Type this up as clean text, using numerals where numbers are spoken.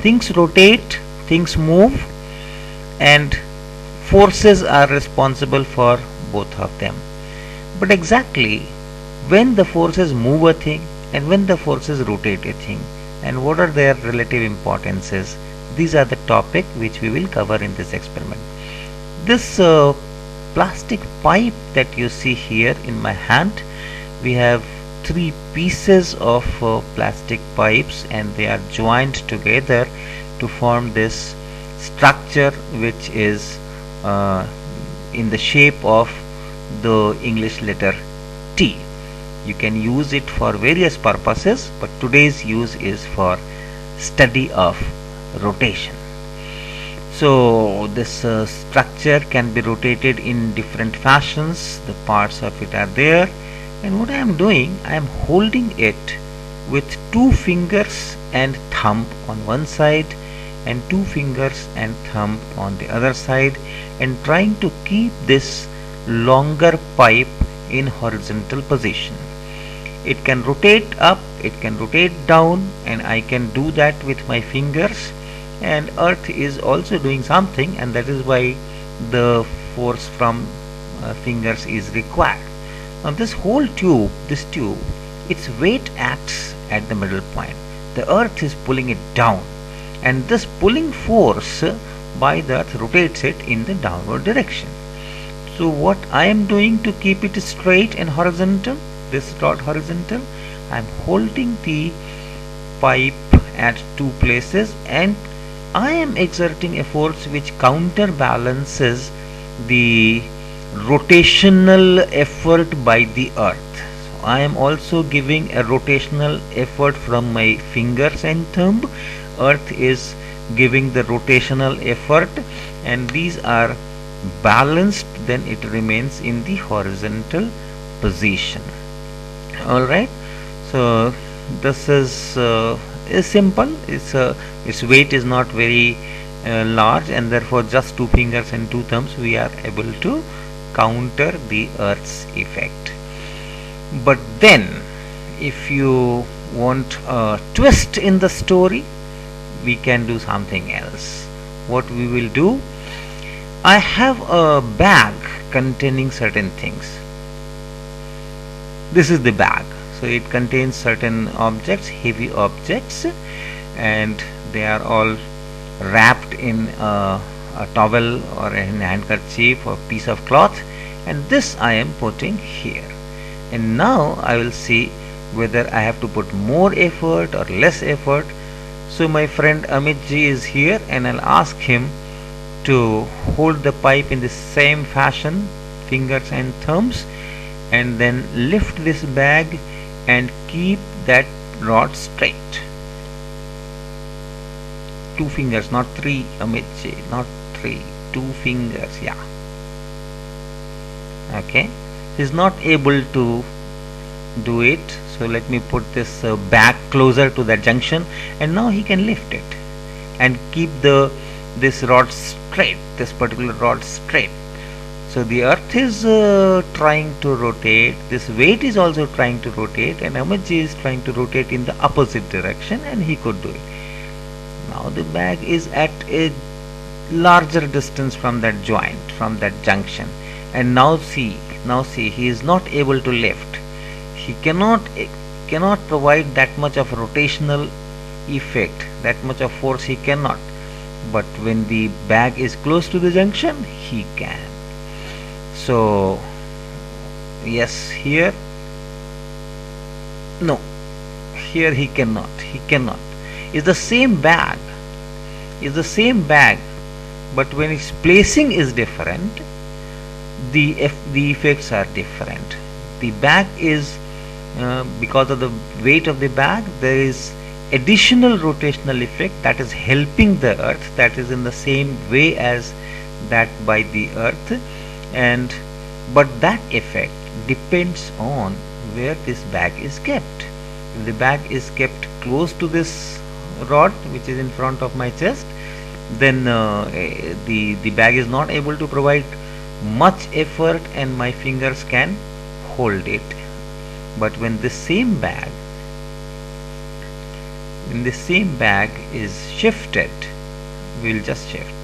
things rotate, things move, and forces are responsible for both of them. But exactly when the forces move a thing and when the forces rotate a thing, and what are their relative importances, these are the topic which we will cover in this experiment. This plastic pipe that you see here in my hand, we have three pieces of plastic pipes, and they are joined together to form this structure which is in the shape of the English letter T. You can use it for various purposes, but today's use is for study of rotation. So this structure can be rotated in different fashions. The parts of it are there, and what I am doing, I am holding it with 2 fingers and thumb on one side and 2 fingers and thumb on the other side, and trying to keep this longer pipe in horizontal position. It can rotate up, it can rotate down, and I can do that with my fingers, and earth is also doing something, and that is why the force from fingers is required. Now this whole tube, its weight acts at the middle point. The earth is pulling it down, and this pulling force by the earth rotates it in the downward direction. So what I am doing to keep it straight and horizontal, this rod horizontal, I am holding the pipe at 2 places, and I am exerting a force which counterbalances the rotational effort by the earth. So I am also giving a rotational effort from my fingers and thumb. Earth is giving the rotational effort, and these are balanced, then it remains in the horizontal position. Alright, so this is simple. Its weight is not very large, and therefore just 2 fingers and 2 thumbs we are able to counter the earth's effect. But then if you want a twist in the story, we can do something else. What we will do, I have a bag containing certain things. This is the bag, so it contains certain objects, heavy objects, and they are all wrapped in a towel or a handkerchief or piece of cloth, and this I am putting here. And now I will see whether I have to put more effort or less effort. So my friend Amit ji is here, and I'll ask him to hold the pipe in the same fashion, fingers and thumbs, and then lift this bag and keep that rod straight. 2 fingers, not 3, Amit ji, not 3, 2 fingers, yeah. Okay, he's not able to do it, so let me put this bag closer to that junction, and now he can lift it and keep this rod straight, this particular rod straight. So the earth is trying to rotate, this weight is also trying to rotate, and Amit ji is trying to rotate in the opposite direction, and he could do it. Now the bag is at a larger distance from that joint, from that junction, and now see he is not able to lift. He cannot provide that much of rotational effect, that much of force he cannot. But when the bag is close to the junction, he can. So yes, here no, here he cannot. It's the same bag, but when its placing is different, the effects are different. The bag is because of the weight of the bag, there is additional rotational effect that is helping the earth, that is in the same way as that by the earth, but that effect depends on where this bag is kept. If the bag is kept close to this rod which is in front of my chest, then the bag is not able to provide much effort and my fingers can hold it. But when this same bag when the same bag is shifted, we will just shift.